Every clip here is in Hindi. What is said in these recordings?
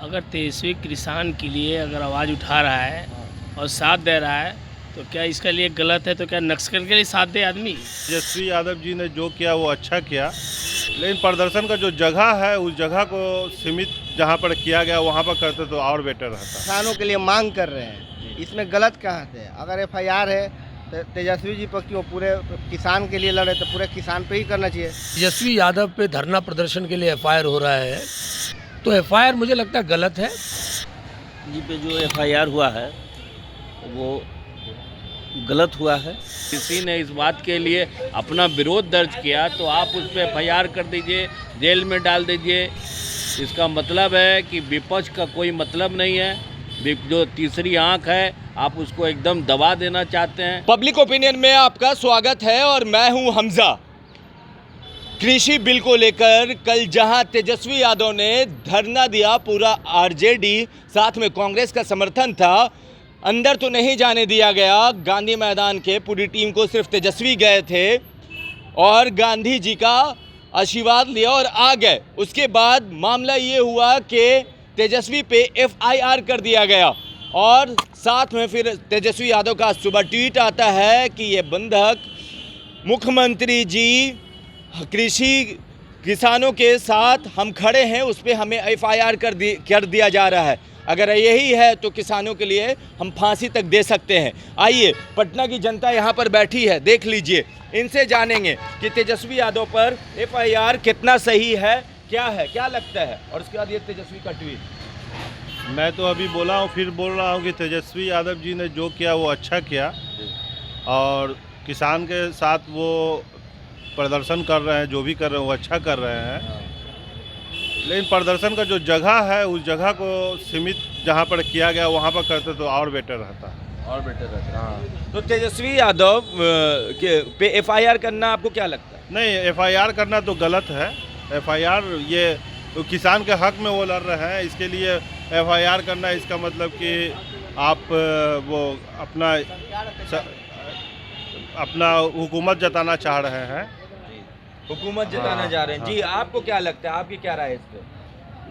अगर तेजस्वी किसान के लिए अगर आवाज़ उठा रहा है और साथ दे रहा है तो क्या इसके लिए गलत है? तो क्या नक्सल के लिए साथ दे आदमी? तेजस्वी यादव जी ने जो किया वो अच्छा किया, लेकिन प्रदर्शन का जो जगह है उस जगह को सीमित जहाँ पर किया गया वहाँ पर करते तो और बेटर रहता। किसानों के लिए मांग कर रहे हैं, इसमें गलत कहाँ है? अगर FIR है तो तेजस्वी जी पर क्यों पूरे किसान के लिए लड़े, तो पूरे किसान पे ही करना चाहिए। तेजस्वी यादव पे धरना प्रदर्शन के लिए FIR हो रहा है, तो FIR मुझे लगता है गलत है। जी पे जो FIR हुआ है वो गलत हुआ है। किसी ने इस बात के लिए अपना विरोध दर्ज किया तो आप उस पर FIR कर दीजिए, जेल में डाल दीजिए। इसका मतलब है कि विपक्ष का कोई मतलब नहीं है, जो तीसरी आंख है आप उसको एकदम दबा देना चाहते हैं। पब्लिक ओपिनियन में आपका स्वागत है और मैं हूं हमजा। कृषि बिल को लेकर कल जहां तेजस्वी यादव ने धरना दिया, पूरा RJD साथ में कांग्रेस का समर्थन था, अंदर तो नहीं जाने दिया गया। गांधी मैदान के पूरी टीम को सिर्फ तेजस्वी गए थे और गांधी जी का आशीर्वाद लिया और आ गए। उसके बाद मामला ये हुआ कि तेजस्वी पे FIR कर दिया गया और साथ में फिर तेजस्वी यादव का सुबह ट्वीट आता है कि ये बंधक मुख्यमंत्री जी कृषि किसानों के साथ हम खड़े हैं, उस पर हमें FIR कर दिया जा रहा है। अगर यही है तो किसानों के लिए हम फांसी तक दे सकते हैं। आइए, पटना की जनता यहाँ पर बैठी है, देख लीजिए, इनसे जानेंगे कि तेजस्वी यादव पर FIR कितना सही है, क्या लगता है। और उसके बाद ये तेजस्वी का ट्वीट। मैं तो अभी बोला हूँ, फिर बोल रहा हूँ कि तेजस्वी यादव जी ने जो किया वो अच्छा किया और किसान के साथ वो प्रदर्शन कर रहे हैं, जो भी कर रहे हैं वो अच्छा कर रहे हैं, लेकिन प्रदर्शन का जो जगह है उस जगह को सीमित जहाँ पर किया गया वहाँ पर करते तो और बेटर रहता। हाँ, तो तेजस्वी यादव पे FIR करना आपको क्या लगता है? नहीं, FIR करना तो गलत है। FIR ये तो किसान के हक में वो लड़ रहे हैं, इसके लिए FIR करना इसका मतलब कि आप वो अपना हुकूमत जताना चाह रहे हैं, हुकूमत जताना जा रहे हैं। जी, आपको क्या लगता है, आपकी क्या राय है इस पे?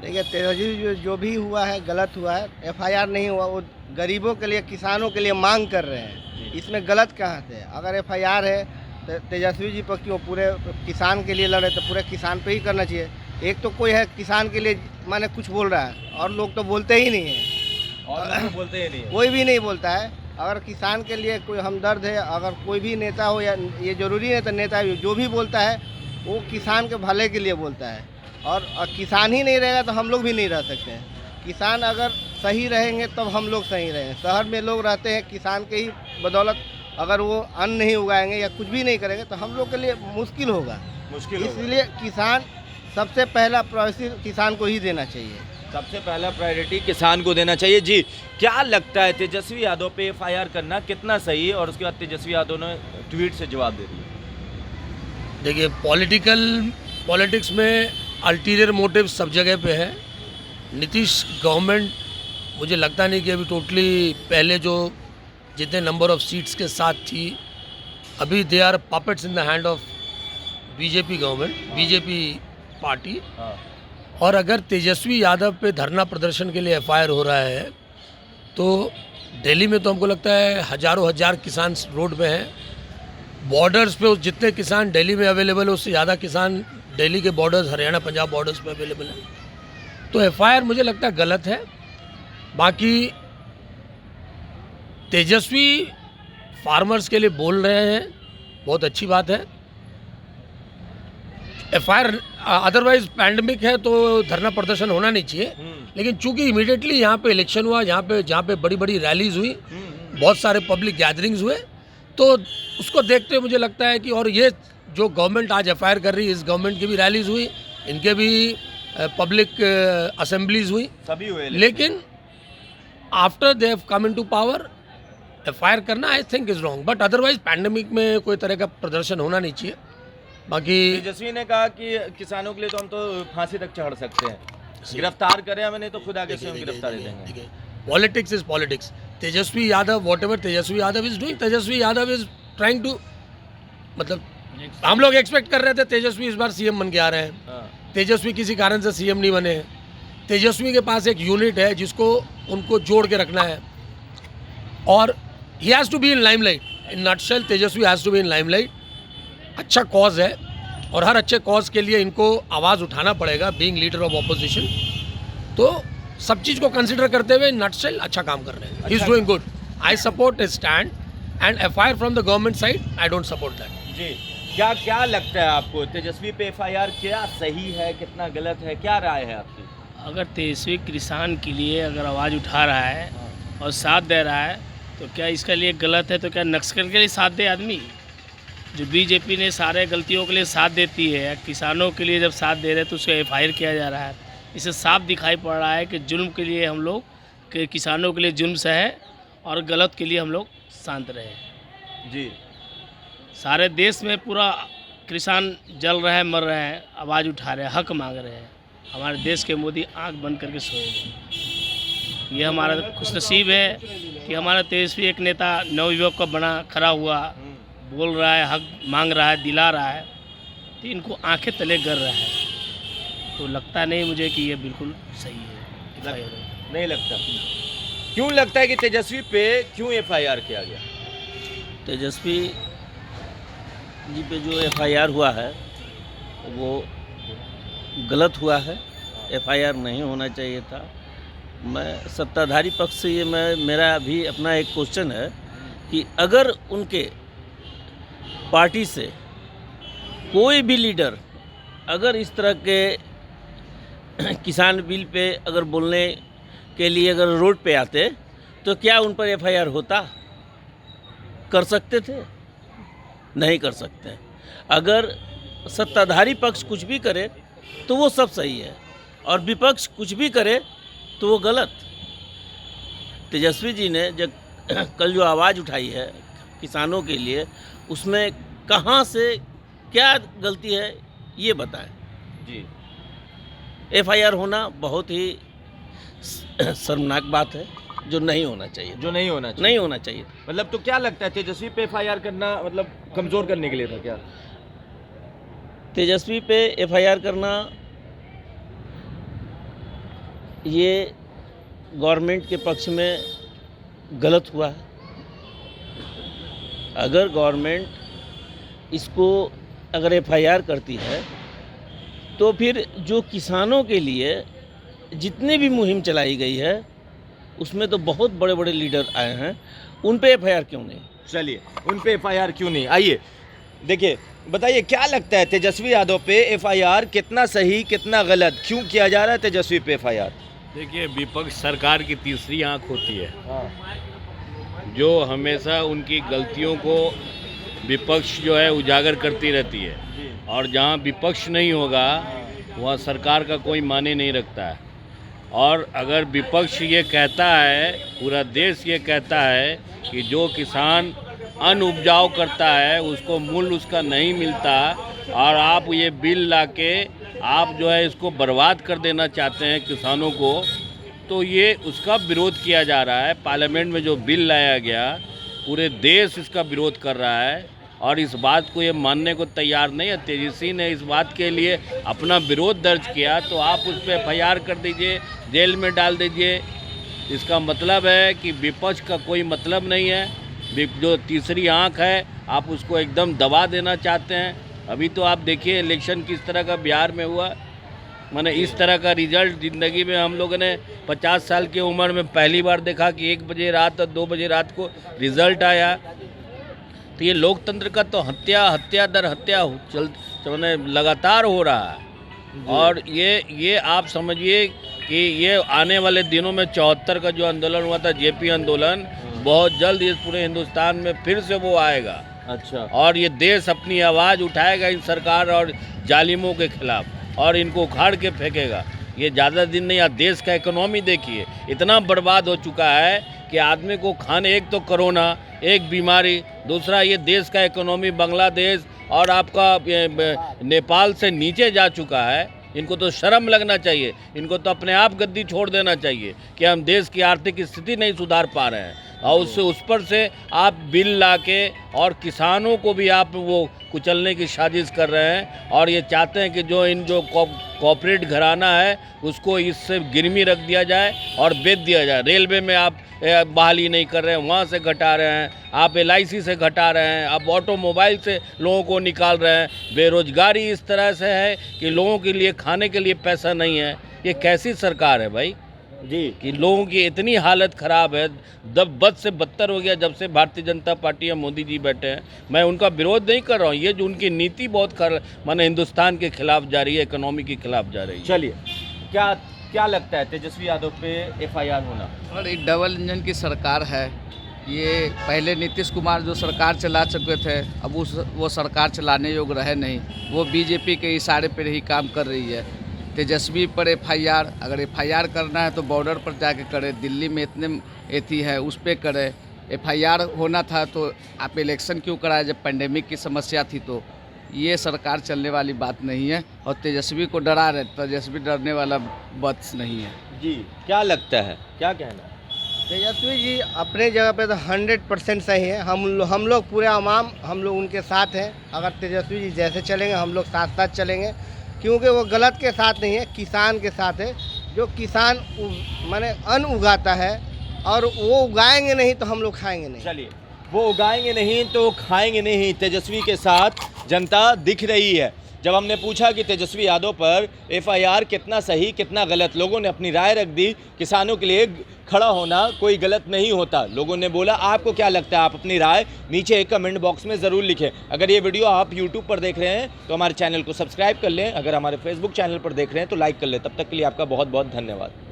देखिए, तेजस्वी जो भी हुआ है गलत हुआ है। FIR नहीं हुआ, वो गरीबों के लिए किसानों के लिए मांग कर रहे हैं, इसमें गलत कहाँ है? अगर FIR है तो तेजस्वी जी पर क्यों पूरे किसान के लिए लड़े, तो पूरे किसान पे ही करना चाहिए। एक तो कोई है किसान के लिए माने कुछ बोल रहा है और लोग तो बोलते ही नहीं हैं, और लोग बोलते ही नहीं है। कोई भी नहीं बोलता है। अगर किसान के लिए कोई हमदर्द है, अगर कोई भी नेता हो, या ये जरूरी नहीं तो नेता जो भी बोलता है वो किसान के भले के लिए बोलता है। और किसान ही नहीं रहेगा तो हम लोग भी नहीं रह सकते हैं। किसान अगर सही रहेंगे तब हम लोग सही रहेंगे। शहर में लोग रहते हैं किसान के ही बदौलत, अगर वो अन्न नहीं उगाएंगे या कुछ भी नहीं करेंगे तो हम लोग के लिए मुश्किल होगा। इसलिए किसान सबसे पहला प्रायोरिटी किसान को ही देना चाहिए। सबसे पहला प्रायोरिटी किसान को देना चाहिए। जी, क्या लगता है तेजस्वी यादव पे FIR करना कितना सही है? और उसके बाद तेजस्वी यादव ने ट्वीट से जवाब दे दिया। देखिए, पॉलिटिक्स में अल्टीरियर मोटिव सब जगह पे है। नीतीश गवर्नमेंट मुझे लगता नहीं कि अभी टोटली पहले जो जितने नंबर ऑफ सीट्स के साथ थी, अभी they are puppets in the hand of BJP government, BJP party. और अगर तेजस्वी यादव पे धरना प्रदर्शन के लिए FIR हो रहा है तो दिल्ली में तो हमको लगता है हजारों हजार किसान रोड पे हैं। बॉर्डर्स पे जितने किसान दिल्ली में अवेलेबल है उससे ज़्यादा किसान दिल्ली के बॉर्डर्स, हरियाणा पंजाब बॉर्डर्स पे अवेलेबल हैं। तो FIR मुझे लगता है गलत है। बाकी तेजस्वी फार्मर्स के लिए बोल रहे हैं, बहुत अच्छी बात है। FIR अदरवाइज पैंडमिक है तो धरना प्रदर्शन होना नहीं चाहिए, लेकिन चूंकि इमीडिएटली यहाँ पे इलेक्शन हुआ, जहाँ पे बड़ी बड़ी रैलीज हुई, बहुत सारे पब्लिक गैदरिंग्स हुए, तो उसको देखते हुए मुझे लगता है कि, और ये जो गवर्नमेंट आज FIR कर रही है, इस गवर्नमेंट की भी रैलीज हुई, इनके भी पब्लिक असेंबलीज हुई, सभी हुए, लेकिन after they have come into power FIR करना I think is wrong. But otherwise pandemic में कोई तरह का प्रदर्शन होना नहीं चाहिए। बाकी तेजस्वी ने कहा कि किसानों के लिए तो हम तो फांसी तक चढ़ सकते हैं, गिरफ्तार करें हमें, नहीं तो खुद आगे से हम गिरफ्तारी देंगे। Politics is politics. Tejashwi Yadav, whatever Tejashwi Yadav is doing, Tejashwi Yadav is trying to, मतलब हम लोग एक्सपेक्ट कर रहे थे तेजस्वी इस बार CM बन के आ रहे हैं। तेजस्वी किसी कारण से CM नहीं बने हैं, तेजस्वी के पास एक यूनिट है जिसको उनको जोड़ के रखना है, और he has to be in limelight. In nutshell Tejashwi has to be in limelight. अच्छा कॉज है और हर अच्छे कॉज के लिए इनको आवाज़ उठाना पड़ेगा, बीइंग लीडर ऑफ ऑपोजिशन। तो सब चीज़ को कंसिडर करते हुए नटशेल अच्छा काम कर रहे हैं, he is doing good. I support his stand and FIR from the government side, I don't support that. जी, क्या क्या लगता है आपको, तेजस्वी पे एफआईआर क्या सही है, कितना गलत है, क्या राय है आपकी? अगर तेजस्वी किसान के लिए अगर आवाज़ उठा रहा है और साथ दे रहा है तो क्या इसके लिए गलत है? तो क्या नक्सल के लिए साथ दे आदमी? जो बीजेपी ने सारे गलतियों के लिए साथ देती है, किसानों के लिए जब साथ दे रहे हैं तो उसको एफआईआर किया जा रहा है। इससे साफ दिखाई पड़ रहा है कि जुल्म के लिए हम लोग के किसानों के लिए जुल्म सहे और गलत के लिए हम लोग शांत रहे। जी, सारे देश में पूरा किसान जल रहे हैं, मर रहे हैं, आवाज़ उठा रहे हैं, हक मांग रहे हैं। हमारे देश के मोदी आंख बंद करके सोए हुए। ये हमारा खुशनसीब है कि हमारा तेजस्वी एक नेता नवयुवक का बना खड़ा हुआ, बोल रहा है, हक मांग रहा है, दिला रहा है, तो इनको आंखें तले कर रहा है। तो लगता नहीं मुझे कि ये बिल्कुल सही है। नहीं लगता। क्यों लगता है कि तेजस्वी पे क्यों एफआईआर किया गया? तेजस्वी जी पे जो एफआईआर हुआ है वो गलत हुआ है, एफआईआर नहीं होना चाहिए था। मैं सत्ताधारी पक्ष से ये मेरा भी अपना एक क्वेश्चन है कि अगर उनके पार्टी से कोई भी लीडर अगर इस तरह के किसान बिल पे अगर बोलने के लिए अगर रोड पे आते तो क्या उन पर एफआईआर होता? कर सकते थे? नहीं कर सकते। अगर सत्ताधारी पक्ष कुछ भी करे तो वो सब सही है और विपक्ष कुछ भी करे तो वो गलत। तेजस्वी जी ने जब कल जो आवाज़ उठाई है किसानों के लिए, उसमें कहाँ से क्या गलती है ये बताएं। जी, एफआईआर होना बहुत ही शर्मनाक बात है, जो नहीं होना चाहिए, जो नहीं होना चाहिए। नहीं होना चाहिए। मतलब तो क्या लगता है तेजस्वी पे एफआईआर करना मतलब कमजोर करने के लिए था क्या? तेजस्वी पे एफआईआर करना ये गवर्नमेंट के पक्ष में गलत हुआ है। अगर गवर्नमेंट इसको अगर एफआईआर करती है तो फिर जो किसानों के लिए जितनी भी मुहिम चलाई गई है उसमें तो बहुत बड़े बड़े लीडर आए हैं, उन पे एफआईआर क्यों नहीं? चलिए, उन पे एफआईआर क्यों नहीं? आइए देखिए, बताइए क्या लगता है तेजस्वी यादव पे एफआईआर कितना सही कितना गलत, क्यों किया जा रहा है तेजस्वी पे एफआईआर? देखिए, विपक्ष सरकार की तीसरी आंख होती है, जो हमेशा उनकी गलतियों को विपक्ष जो है उजागर करती रहती है, और जहां विपक्ष नहीं होगा वहाँ सरकार का कोई माने नहीं रखता है। और अगर विपक्ष ये कहता है, पूरा देश ये कहता है कि जो किसान अन्न उपजाऊ करता है उसको मूल्य उसका नहीं मिलता, और आप ये बिल लाके आप जो है इसको बर्बाद कर देना चाहते हैं किसानों को, तो ये उसका विरोध किया जा रहा है। पार्लियामेंट में जो बिल लाया गया, पूरे देश इसका विरोध कर रहा है, और इस बात को ये मानने को तैयार नहीं है। तेजस्वी ने इस बात के लिए अपना विरोध दर्ज किया, तो आप उस पर एफआईआर कर दीजिए, जेल में डाल दीजिए। इसका मतलब है कि विपक्ष का कोई मतलब नहीं है। जो तीसरी आंख है आप उसको एकदम दबा देना चाहते हैं। अभी तो आप देखिए इलेक्शन किस तरह का बिहार में हुआ, माने इस तरह का रिजल्ट ज़िंदगी में हम लोगों ने 50 साल की उम्र में पहली बार देखा कि 1 बजे रात और 2 बजे रात को रिजल्ट आया। तो ये लोकतंत्र का तो हत्या दर हत्या मैंने लगातार हो रहा है। और ये आप समझिए कि ये आने वाले दिनों में 74 का जो आंदोलन हुआ था, जेपी आंदोलन, बहुत जल्द इस पूरे हिंदुस्तान में फिर से वो आएगा। अच्छा। और ये देश अपनी आवाज़ उठाएगा इन सरकार और जालिमों के खिलाफ, और इनको उखाड़ के फेंकेगा। ये ज़्यादा दिन नहीं। आप देश का इकोनॉमी देखिए, इतना बर्बाद हो चुका है कि आदमी को खाने, एक तो कोरोना, एक बीमारी, दूसरा ये देश का इकोनॉमी बांग्लादेश और आपका नेपाल से नीचे जा चुका है। इनको तो शर्म लगना चाहिए, इनको तो अपने आप गद्दी छोड़ देना चाहिए कि हम देश की आर्थिक स्थिति नहीं सुधार पा रहे हैं। और उससे उस पर से आप बिल ला के और किसानों को भी आप वो कुचलने की साजिश कर रहे हैं और ये चाहते हैं कि जो कॉर्पोरेट घराना है उसको इससे गिरवी रख दिया जाए और बेच दिया जाए। रेलवे में आप बहाली नहीं कर रहे हैं, वहाँ से घटा रहे हैं, आप LIC से घटा रहे हैं, आप ऑटोमोबाइल से लोगों को निकाल रहे हैं। बेरोजगारी इस तरह से है कि लोगों के लिए खाने के लिए पैसा नहीं है। ये कैसी सरकार है भाई जी कि लोगों की इतनी हालत ख़राब है, बद से बदतर हो गया जब से भारतीय जनता पार्टी या मोदी जी बैठे हैं। मैं उनका विरोध नहीं कर रहा हूँ, ये जो उनकी नीति बहुत माने हिंदुस्तान के खिलाफ जा रही है, इकोनॉमी के खिलाफ जा रही है। चलिए, क्या लगता है तेजस्वी यादव पे FIR होना? और एक डबल इंजन की सरकार है ये। पहले नीतीश कुमार जो सरकार चला चुके थे, अब वो सरकार चलाने योग्य रहे नहीं, वो BJP के इशारे पर ही काम कर रही है। तेजस्वी पर FIR, अगर FIR करना है तो बॉर्डर पर जाके करे, दिल्ली में इतने एथी है उस पर करे। FIR होना था तो आप इलेक्शन क्यों कराए जब पेंडेमिक की समस्या थी? तो ये सरकार चलने वाली बात नहीं है और तेजस्वी को डरा रहे, तेजस्वी डरने वाला बात नहीं है। जी क्या लगता है, क्या कहना है? तेजस्वी जी अपने जगह पे तो 100% सही है। हम लोग पूरे आवाम हम लोग उनके साथ हैं। अगर तेजस्वी जी जैसे चलेंगे हम लोग साथ साथ चलेंगे, क्योंकि वो गलत के साथ नहीं है, किसान के साथ है। जो किसान माने अन्न उगाता है और वो उगाएंगे नहीं तो हम लोग खाएंगे नहीं। चलिए, वो उगाएंगे नहीं तो खाएंगे नहीं, तेजस्वी के साथ जनता दिख रही है। जब हमने पूछा कि तेजस्वी यादव पर FIR कितना सही कितना गलत, लोगों ने अपनी राय रख दी। किसानों के लिए खड़ा होना कोई गलत नहीं होता, लोगों ने बोला। आपको क्या लगता है? आप अपनी राय नीचे कमेंट बॉक्स में ज़रूर लिखें। अगर ये वीडियो आप YouTube पर देख रहे हैं तो हमारे चैनल को सब्सक्राइब कर लें, अगर हमारे Facebook चैनल पर देख रहे हैं तो लाइक कर लें। तब तक के लिए आपका बहुत बहुत धन्यवाद।